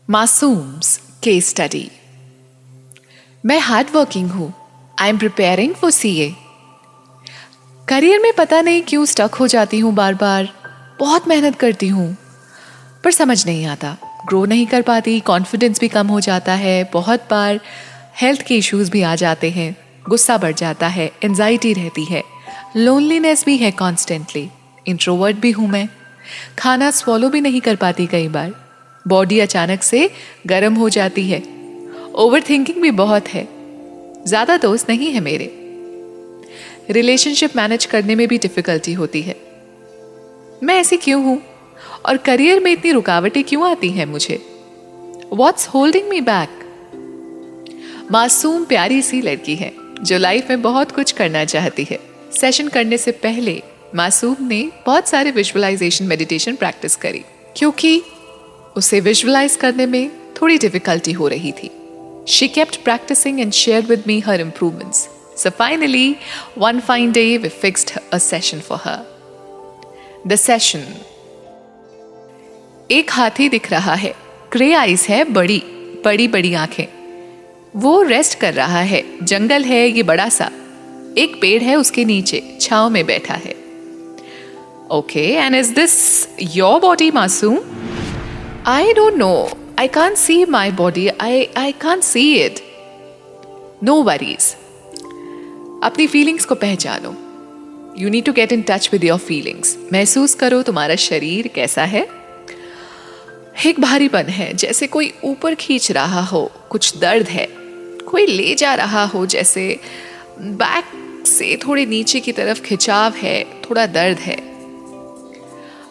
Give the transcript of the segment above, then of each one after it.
मासूम्स case study. मैं hard working हूँ। I am preparing for CA. Career में पता नहीं क्यों स्टक हो जाती हूँ बार बार। बहुत मेहनत करती हूँ पर समझ नहीं आता, ग्रो नहीं कर पाती, कॉन्फिडेंस भी कम हो जाता है। बहुत बार हेल्थ के इश्यूज भी आ जाते हैं, गुस्सा बढ़ जाता है, एंजाइटी रहती है, लोनलीनेस भी है कॉन्स्टेंटली। इंट्रोवर्ट भी हूँ मैं। खाना स्वॉलो भी नहीं कर पाती कई बार। बॉडी अचानक से गर्म हो जाती है। ओवर थिंकिंग भी बहुत है। ज़्यादा दोस्त नहीं है मेरे। रिलेशनशिप मैनेज करने में भी डिफिकल्टी होती है। मैं ऐसी क्यों हूँ और करियर में इतनी रुकावटें क्यों आती हैं मुझे? What's holding me back? मासूम प्यारी सी लड़की है जो लाइफ में बहुत कुछ करना चाहती है। सेशन करने से पहले मासूम ने बहुत सारे विजुअलाइजेशन मेडिटेशन प्रैक्टिस करी क्योंकि उसे विजुअलाइज करने में थोड़ी डिफिकल्टी हो रही थी। She kept practicing and shared with me her improvements. So finally, one fine day we fixed a session for her. The session. एक हाथी दिख रहा है, ग्रे आइज है, बड़ी बड़ी बड़ी आंखें। वो रेस्ट कर रहा है। जंगल है ये बड़ा सा। एक पेड़ है उसके नीचे, छांव में बैठा है। Okay, and is this your body, Masoom? I don't know. I can't see my body. I can't see it. No worries. अपनी फीलिंग्स को पहचानो। You need to get in touch with your feelings. महसूस करो तुम्हारा शरीर कैसा है। एक भारीपन है, जैसे कोई ऊपर खींच रहा हो। कुछ दर्द है, कोई ले जा रहा हो, जैसे बैक से थोड़े नीचे की तरफ खिंचाव है, थोड़ा दर्द है।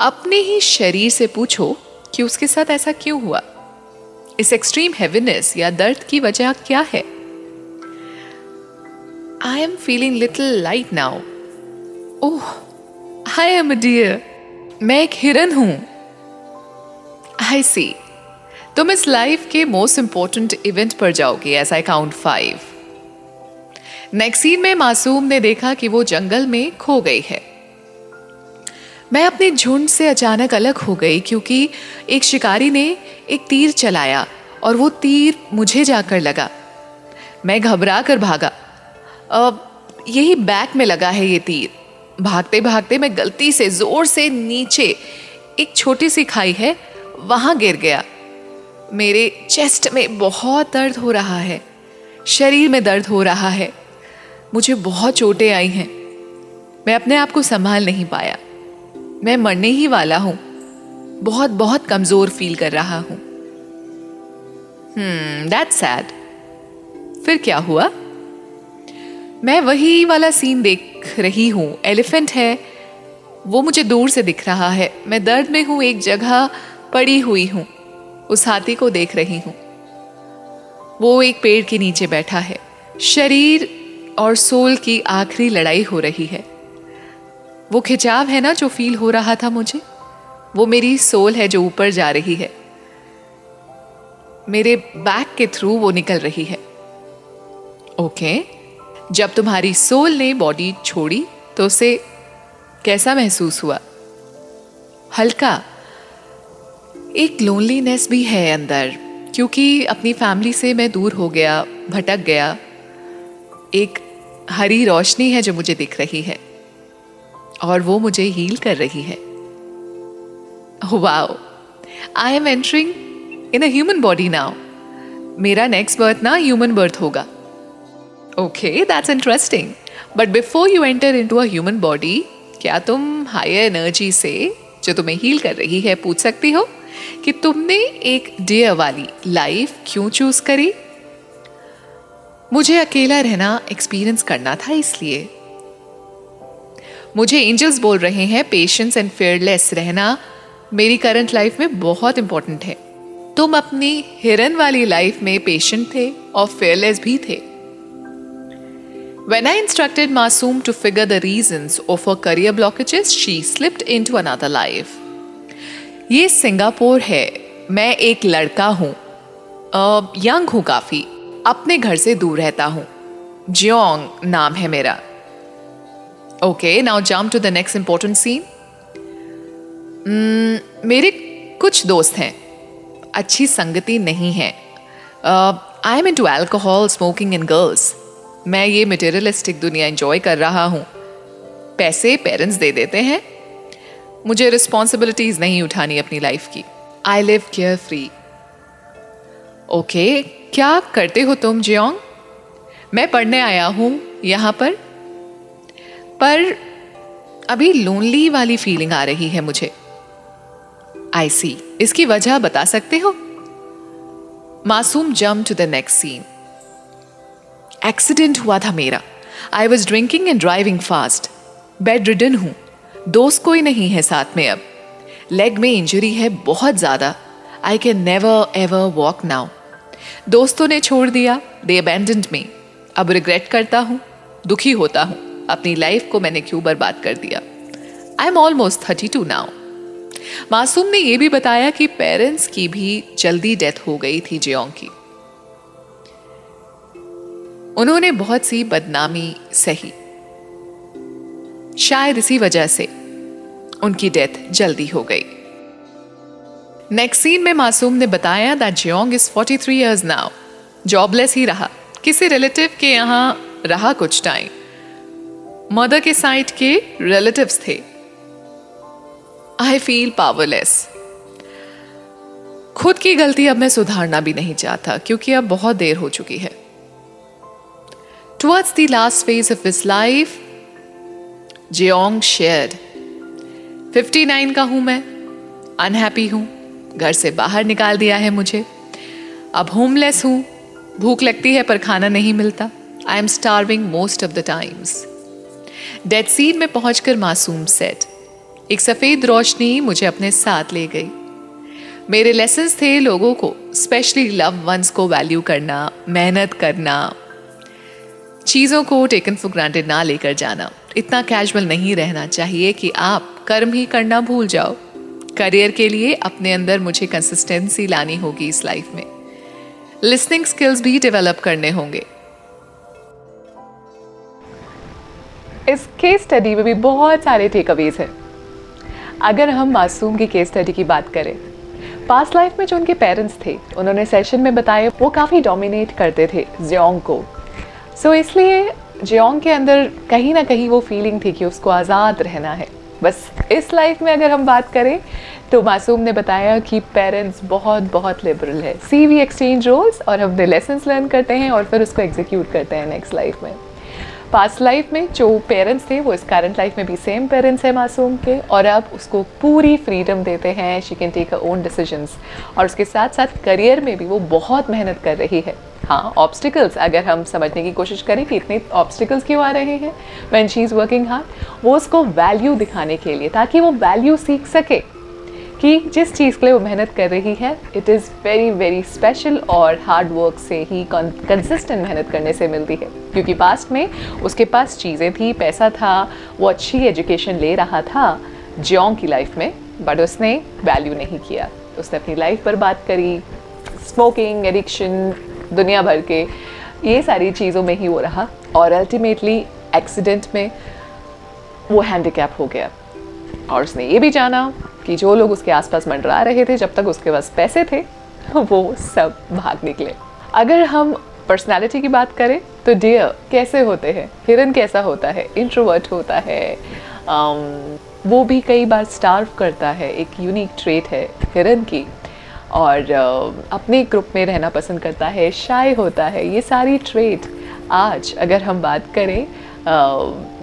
अपने ही शरीर से पूछो कि उसके साथ ऐसा क्यों हुआ। इस एक्सट्रीम हेवीनेस या दर्द की वजह क्या है? I am feeling little light now. Oh, I am a dear. मैं एक हिरन हूं। आई सी। तुम इस लाइफ के मोस्ट इंपॉर्टेंट इवेंट पर जाओगे as I count 5। Next scene में मासूम ने देखा कि वो जंगल में खो गई है। मैं अपने झुंड से अचानक अलग हो गई क्योंकि एक शिकारी ने एक तीर चलाया और वो तीर मुझे जाकर लगा। मैं घबरा कर भागा। यही बैक में लगा है ये तीर। भागते भागते मैं गलती से जोर से नीचे, एक छोटी सी खाई है, वहां गिर गया। मेरे चेस्ट में बहुत दर्द हो रहा है, शरीर में दर्द हो रहा है। मुझे बहुत चोटें आई हैं। मैं अपने आप को संभाल नहीं पाया। मैं मरने ही वाला हूं। बहुत बहुत कमजोर फील कर रहा हूं। That's sad. फिर क्या हुआ? मैं वही वाला सीन देख रही हूं। एलिफेंट है, वो मुझे दूर से दिख रहा है। मैं दर्द में हूं, एक जगह पड़ी हुई हूं। उस हाथी को देख रही हूं। वो एक पेड़ के नीचे बैठा है। शरीर और सोल की आखिरी लड़ाई हो रही है। वो खिंचाव है ना जो फील हो रहा था मुझे, वो मेरी सोल है जो ऊपर जा रही है। मेरे बैक के थ्रू वो निकल रही है। ओके, जब तुम्हारी सोल ने बॉडी छोड़ी तो उसे कैसा महसूस हुआ? हल्का। एक लोनलीनेस भी है अंदर क्योंकि अपनी फैमिली से मैं दूर हो गया, भटक गया। एक हरी रोशनी है जो मुझे दिख रही है और वो मुझे हील कर रही है। Wow, I am entering in a human body now. मेरा नेक्स्ट बर्थ ना ह्यूमन बर्थ होगा। Okay, that's interesting. But before you enter into a human body, क्या तुम हायर एनर्जी से जो तुम्हें हील कर रही है पूछ सकती हो कि तुमने एक डियर वाली लाइफ क्यों चूज करी? मुझे अकेला रहना एक्सपीरियंस करना था, इसलिए। मुझे एंजल्स बोल रहे हैं पेशेंस एंड फेयरलेस रहना मेरी करंट लाइफ में बहुत इंपॉर्टेंट है। तुम अपनी हिरन वाली लाइफ में पेशेंट थे और फेयरलेस भी थे। When I instructed Masoom to figure the reasons of her career blockages, she slipped into another life. ये सिंगापुर है। मैं एक लड़का हूँ, यंग हूँ काफी, अपने घर से दूर रहता हूँ। जियोंग नाम है मेरा। Okay, now jump to the next important scene. मेरे कुछ दोस्त हैं। अच्छी संगति नहीं है। I am into alcohol, smoking and girls. मैं ये मटेरियलिस्टिक दुनिया एंजॉय कर रहा हूँ। पैसे पेरेंट्स दे देते हैं, मुझे रिस्पॉन्सिबिलिटीज नहीं उठानी अपनी लाइफ की। I live care free. Okay, क्या करते हो तुम जियोंग? मैं पढ़ने आया हूँ यहाँ पर अभी लोनली वाली फीलिंग आ रही है मुझे। आई सी, इसकी वजह बता सकते हो? Masoom jump to the next scene. Accident हुआ था मेरा। I was drinking and driving fast. Bedridden हूं, दोस्त कोई नहीं है साथ में अब। लेग में इंजरी है बहुत ज्यादा। I can never ever walk now. दोस्तों ने छोड़ दिया, दे अबैंडन्ड मी। अब रिग्रेट करता हूं, दुखी होता हूं, अपनी लाइफ को मैंने क्यों बर्बाद कर दिया। I am almost 32 now. मासूम ने यह भी बताया कि पेरेंट्स की भी जल्दी डेथ हो गई थी जियोंग की। उन्होंने बहुत सी बदनामी सही, शायद इसी वजह से उनकी डेथ जल्दी हो गई। नेक्स्ट सीन में मासूम ने बताया that Jeong is 43 years now. Jobless ही रहा, किसी रिलेटिव के यहां रहा कुछ टाइम। मदर के साइड के रिलेटिव्स थे। I feel powerless. खुद की गलती अब मैं सुधारना भी नहीं चाहता क्योंकि अब बहुत देर हो चुकी है। Towards the last phase of his life, Jeong shared, 59 का हूं मैं, अनहैप्पी हूं, घर से बाहर निकाल दिया है मुझे, अब होमलेस हूं, भूख लगती है पर खाना नहीं मिलता। I am starving most of the times. Death scene में पहुंचकर मासूम सेड, एक सफेद रोशनी मुझे अपने साथ ले गई। मेरे लेसन्स थे लोगों को, स्पेशली लव वंस को वैल्यू करना, मेहनत करना, चीज़ों को टेकन फॉर ग्रांटेड ना लेकर जाना। इतना कैजुअल नहीं रहना चाहिए कि आप कर्म ही करना भूल जाओ। करियर के लिए अपने अंदर मुझे कंसिस्टेंसी लानी होगी इस लाइफ में। लिसनिंग स्किल्स भी डेवलप करने होंगे। इस केस स्टडी में भी बहुत सारे टेकअवेज हैं। अगर हम मासूम की केस स्टडी की बात करें, पास्ट लाइफ में जो उनके पेरेंट्स थे, उन्होंने सेशन में बताया वो काफ़ी डोमिनेट करते थे जियोंग को। सो इसलिए जियोंग के अंदर कहीं ना कहीं वो फीलिंग थी कि उसको आज़ाद रहना है। बस इस लाइफ में अगर हम बात करें तो मासूम ने बताया कि पेरेंट्स बहुत लिबरल है। सी वी एक्सचेंज रोल्स और अपने लेसन्स लर्न करते हैं और फिर उसको एग्जीक्यूट करते हैं नेक्स्ट लाइफ में। पास्ट लाइफ में जो पेरेंट्स थे वो इस करंट लाइफ में भी सेम पेरेंट्स हैं मासूम के, और अब उसको पूरी फ्रीडम देते हैं। She can take her own decisions, और उसके साथ साथ करियर में भी वो बहुत मेहनत कर रही है। हाँ, ऑब्स्टिकल्स अगर हम समझने की कोशिश करें कि इतने ऑब्स्टिकल्स क्यों आ रहे हैं when she is working hard, वो उसको वैल्यू दिखाने के लिए, ताकि वो वैल्यू सीख सके कि जिस चीज़ के लिए वो मेहनत कर रही है इट इज़ वेरी स्पेशल और हार्ड वर्क से ही, कंसिस्टेंट मेहनत करने से मिलती है। क्योंकि पास्ट में उसके पास चीज़ें थी, पैसा था, वो अच्छी एजुकेशन ले रहा था जियोंग की लाइफ में, बट उसने वैल्यू नहीं किया। उसने अपनी लाइफ बर्बाद करी, स्मोकिंग, एडिक्शन, दुनिया भर के ये सारी चीज़ों में ही वो रहा, और अल्टीमेटली एक्सीडेंट में वो हैंडीकैप हो गया। और उसने ये भी जाना कि जो लोग उसके आसपास मंडरा रहे थे, जब तक उसके पास पैसे थे, वो सब भाग निकले। अगर हम पर्सनालिटी की बात करें तो डियर कैसे होते हैं, हिरन कैसा होता है, इंट्रोवर्ट होता है, वो भी कई बार स्टार्व करता है, एक यूनिक ट्रेट है हिरन की, और अपने ग्रुप में रहना पसंद करता है, शाय होता है। ये सारी ट्रेट आज अगर हम बात करें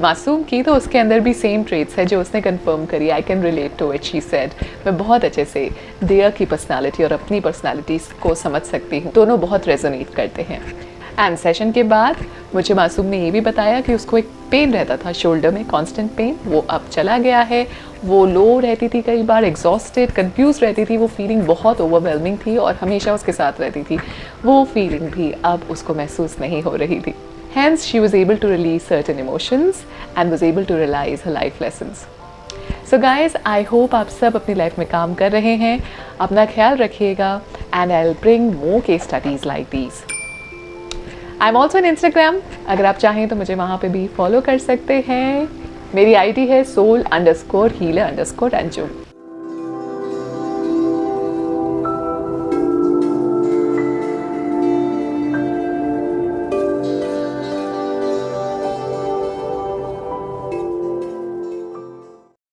मासूम की, तो उसके अंदर भी सेम ट्रेट्स है जो उसने कंफर्म करी। I can relate to it, she said. मैं बहुत अच्छे से डियर की पर्सनालिटी और अपनी पर्सनालिटी को समझ सकती हूँ, दोनों बहुत रेजोनेट करते हैं। एंड सेशन के बाद मुझे मासूम ने ये भी बताया कि उसको एक पेन रहता था शोल्डर में, कांस्टेंट पेन, वो अब चला गया है। वो लो रहती थी, कई बार एग्जॉस्टेड, कंफ्यूज रहती थी, वो फीलिंग बहुत ओवरवेलमिंग थी और हमेशा उसके साथ रहती थी। वो फीलिंग भी अब उसको महसूस नहीं हो रही थी। Hence, she was able to release certain emotions and was able to realize her life lessons. So guys, I hope आप सब अपनी लाइफ में काम कर रहे हैं। अपना ख्याल रखिएगा and I'll bring more case studies like these. I'm also on Instagram. अगर आप चाहें तो मुझे वहाँ पे भी फॉलो कर सकते हैं। मेरी आईडी है soul_healer_anju।